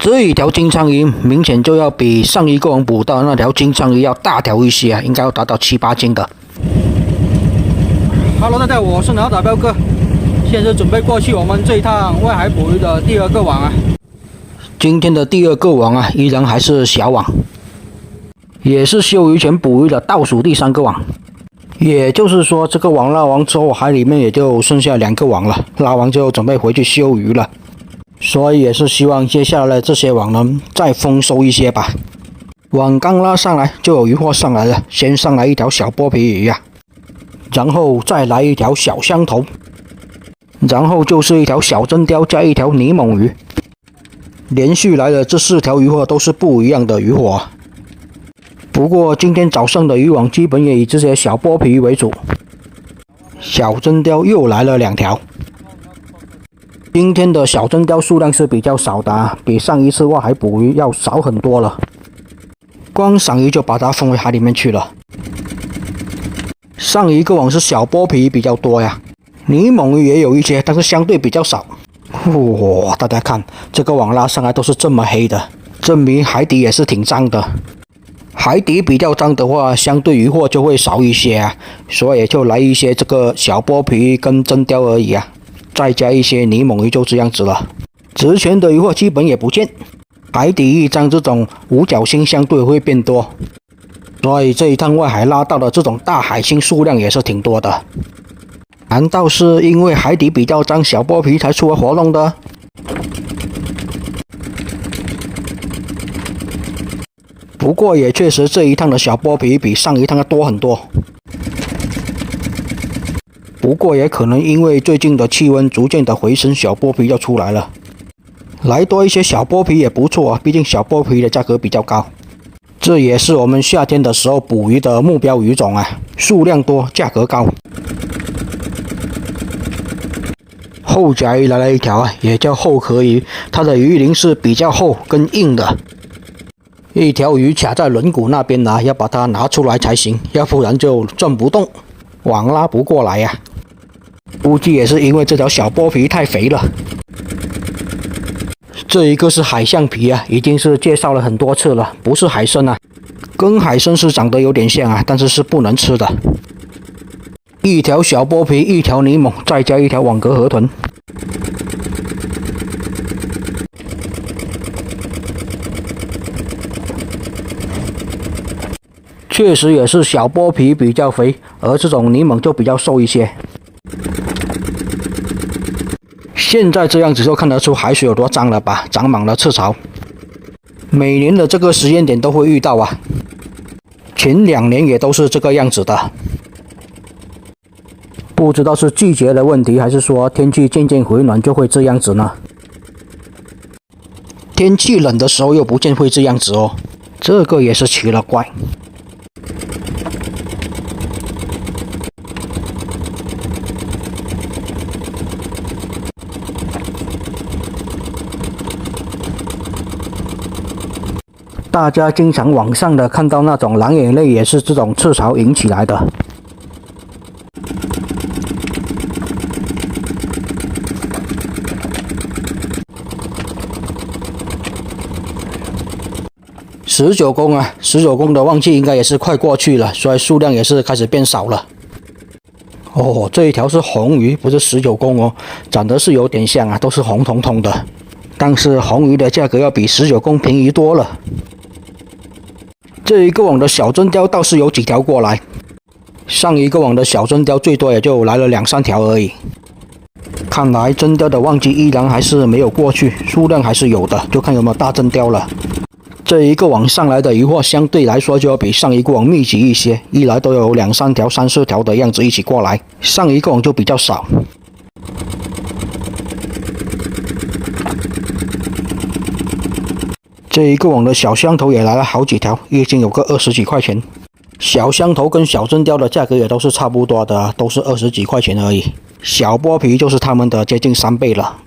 这一条金枪鱼明显就要比上一个网捕到那条金枪鱼要大条一些啊，应该要达到7、8斤的。Hello， 大家好，我是鸟打彪哥，现在准备过去我们这一趟外海捕鱼的第2个网啊。今天的第2个网啊，依然还是小网，也是休渔前捕鱼的倒数第3个网。也就是说，这个网拉完之后，海里面也就剩下2个网了，拉完之后准备回去休渔了。所以也是希望接下来这些网呢再丰收一些吧。网刚拉上来就有渔获上来了，先上来一条小剥皮鱼啊，然后再来一条小香头，然后就是一条小真鲷加一条泥猛鱼。连续来的这4条渔获都是不一样的渔获啊。不过今天早上的渔网基本也以这些小剥皮鱼为主，小真鲷又来了2条。今天的小真鲷数量是比较少的啊，比上一次外海捕鱼要少很多了。光赏鱼就把它放回海里面去了。上一个网是小剥皮鱼比较多呀，泥猛鱼也有一些，但是相对比较少。哇，大家看这个网拉上来都是这么黑的，证明海底也是挺脏的。海底比较脏的话，相对渔获就会少一些啊，所以就来一些这个小剥皮鱼跟真鲷而已啊。再加一些泥猛鱼就这样子了，值钱的渔获基本也不见，海底一张这种五角星相对会变多，所以这一趟外海拉到的这种大海星数量也是挺多的。难道是因为海底比较脏，小剥皮才出来活动的？不过也确实这一趟的小剥皮比上一趟要多很多。不过也可能因为最近的气温逐渐的回升，小剥皮要出来了，来多一些小剥皮也不错啊，毕竟小剥皮的价格比较高。这也是我们夏天的时候捕鱼的目标鱼种啊，数量多，价格高。后甲鱼来了一条啊，也叫后壳鱼，它的鱼鳞是比较厚跟硬的。一条鱼卡在轮毂那边啊，要把它拿出来才行，要不然就转不动，网拉不过来呀。估计也是因为这条小剥皮太肥了。这一个是海象皮啊，已经是介绍了很多次了，不是海参啊，跟海参是长得有点像啊，但是是不能吃的。一条小剥皮，一条泥猛，再加一条网格河豚。确实也是小剥皮比较肥，而这种泥猛就比较瘦一些。现在这样子就看得出海水有多脏了吧，长满了赤潮。每年的这个时间点都会遇到啊，前2年也都是这个样子的。不知道是季节的问题，还是说天气渐渐回暖就会这样子呢？天气冷的时候又不见会这样子哦，这个也是奇了怪。大家经常网上的看到那种蓝眼泪也是这种赤潮引起来的。19公啊，19公的旺季应该也是快过去了，所以数量也是开始变少了。哦，这一条是红鱼，不是19公哦，长得是有点像啊，都是红彤彤的，但是红鱼的价格要比19公便宜多了。这一个网的小真鲷倒是有几条过来，上一个网的小真鲷最多也就来了2、3条而已。看来真鲷的旺季依然还是没有过去，数量还是有的，就看有没有大真鲷了。这一个网上来的渔获相对来说就要比上一个网密集一些，一来都有2、3条、3、4条的样子一起过来，上一个网就比较少。这一个网的小香头也来了好几条，已经有个20几块钱。小香头跟小真鲷的价格也都是差不多的，都是20几块钱而已。小剥皮就是它们的接近3倍了。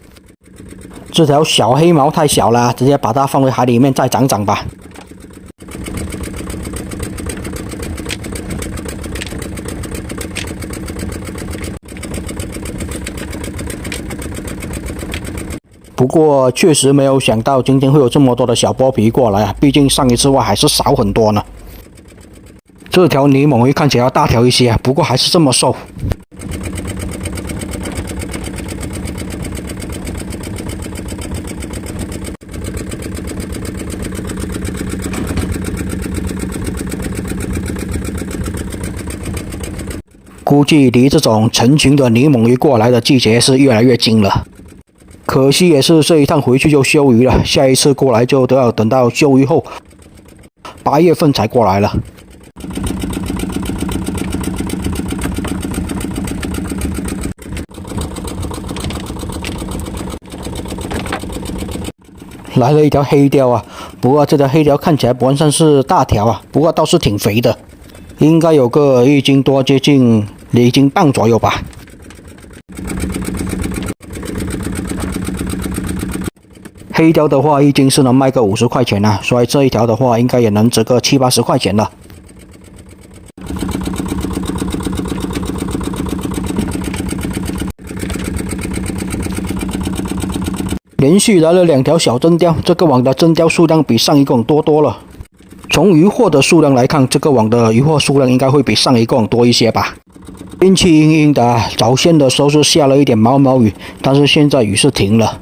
这条小黑毛太小了，直接把它放回海里面再长长吧。不过确实没有想到今天会有这么多的小剥皮过来啊，毕竟上一次外还是少很多呢。这条泥猛鱼看起来要大条一些，不过还是这么瘦。估计离这种成群的泥猛鱼过来的季节是越来越近了。可惜也是这一趟回去就休渔了，下一次过来就都要等到休渔后8月份才过来了。来了一条黑鲷啊，不过这条黑鲷看起来不算是大条啊，不过倒是挺肥的，应该有个1斤多，接近2斤半左右吧。黑鲷的话，1斤是能卖个50块钱啊，所以这一条的话，应该也能值个70、80块钱了。连续来了2条小真鲷，这个网的真鲷数量比上一个网多了。从渔获的数量来看，这个网的渔获数量应该会比上一个网多一些吧。天气阴阴的啊，早先的时候是下了一点毛毛雨，但是现在雨是停了。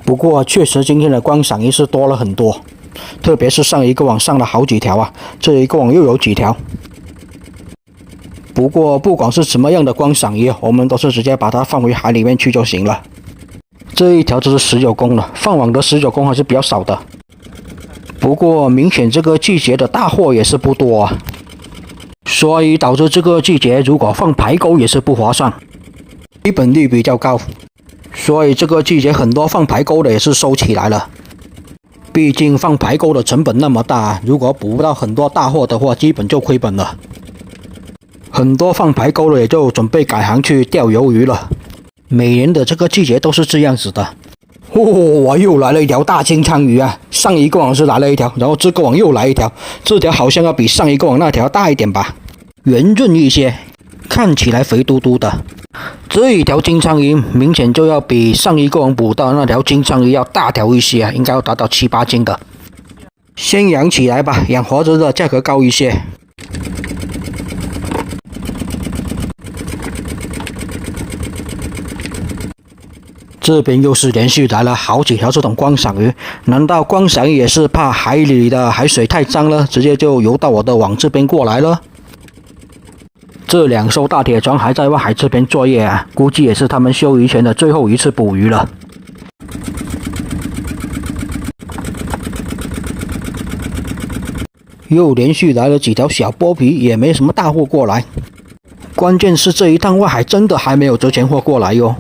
不过确实今天的观赏鱼是多了很多，特别是上一个网上了好几条啊，这一个网又有几条。不过不管是什么样的观赏鱼，我们都是直接把它放回海里面去就行了。这一条就是19公了，放网的19公还是比较少的。不过明显这个季节的大货也是不多啊，所以导致这个季节如果放排钩也是不划算，回本率比较高。所以这个季节很多放排钩的也是收起来了，毕竟放排钩的成本那么大，如果捕不到很多大货的话，基本就亏本了。很多放排钩的也就准备改行去钓鱿鱼了。每年的这个季节都是这样子的。哇，又来了一条大金枪鱼啊！上一个网是来了一条，然后这个网又来一条，这条好像要比上一个网那条大一点吧，圆润一些，看起来肥嘟嘟的。这一条金枪鱼明显就要比上一个网捕到那条金枪鱼要大条一些啊，应该要达到7、8斤的。先养起来吧，养活着的价格高一些。这边又是连续来了好几条这种观赏鱼，难道观赏鱼也是怕海里的海水太脏了，直接就游到我的网这边过来了？这2艘大铁船还在外海这边作业啊，估计也是他们休渔前的最后一次捕鱼了。又连续来了几条小剥皮，也没什么大货过来。关键是这一趟外海真的还没有值钱货过来哟。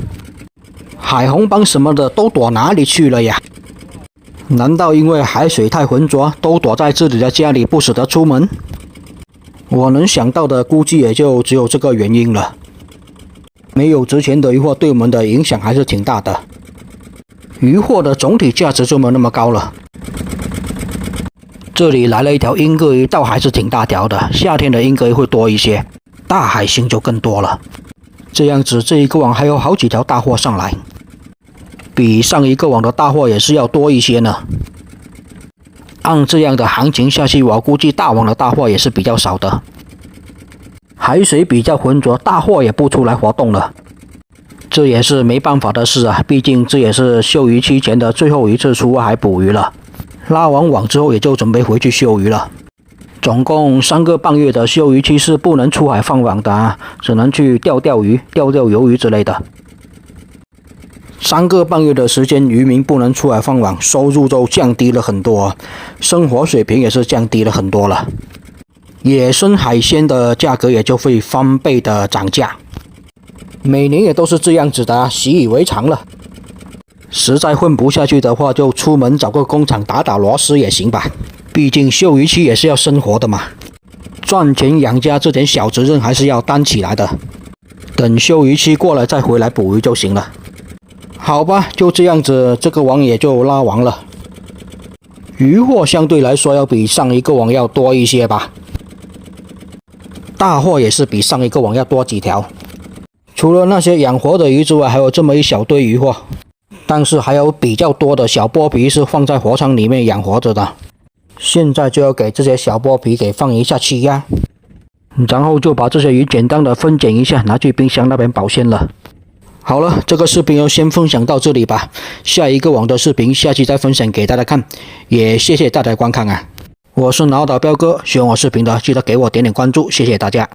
海红帮什么的都躲哪里去了呀？难道因为海水太浑浊，都躲在自己的家里不舍得出门？我能想到的估计也就只有这个原因了。没有值钱的渔获对我们的影响还是挺大的，渔获的总体价值就没有那么高了。这里来了一条英格鱼，倒还是挺大条的，夏天的英格鱼会多一些，大海星就更多了。这样子这一个网还有好几条大货上来，比上一个网的大货也是要多一些呢。按这样的行情下去，我估计大网的大货也是比较少的。海水比较浑浊，大货也不出来活动了，这也是没办法的事啊，毕竟这也是休渔期前的最后一次出外海捕鱼了。拉完网之后也就准备回去休渔了。总共3个半月的休渔期是不能出海放网的啊，只能去钓鱼、钓鱿鱼之类的。3个半月的时间，渔民不能出海放网，收入就降低了很多，生活水平也是降低了很多了。野生海鲜的价格也就会翻倍的涨价，每年也都是这样子的，习以为常了。实在混不下去的话，就出门找个工厂打螺丝也行吧，毕竟休渔期也是要生活的嘛，赚钱养家这点小责任还是要担起来的。等休渔期过了再回来捕鱼就行了。好吧，就这样子，这个网也就拉完了。渔获相对来说要比上一个网要多一些吧。大货也是比上一个网要多几条。除了那些养活的鱼之外，还有这么一小堆鱼货，但是还有比较多的小剥皮是放在货仓里面养活着的。现在就要给这些小剥皮给放一下气压，然后就把这些鱼简单的分拣一下，拿去冰箱那边保鲜了。好了，这个视频就先分享到这里吧，下一个网的视频下期再分享给大家看，也谢谢大家观看啊！我是脑岛彪哥，喜欢我视频的记得给我点点关注，谢谢大家。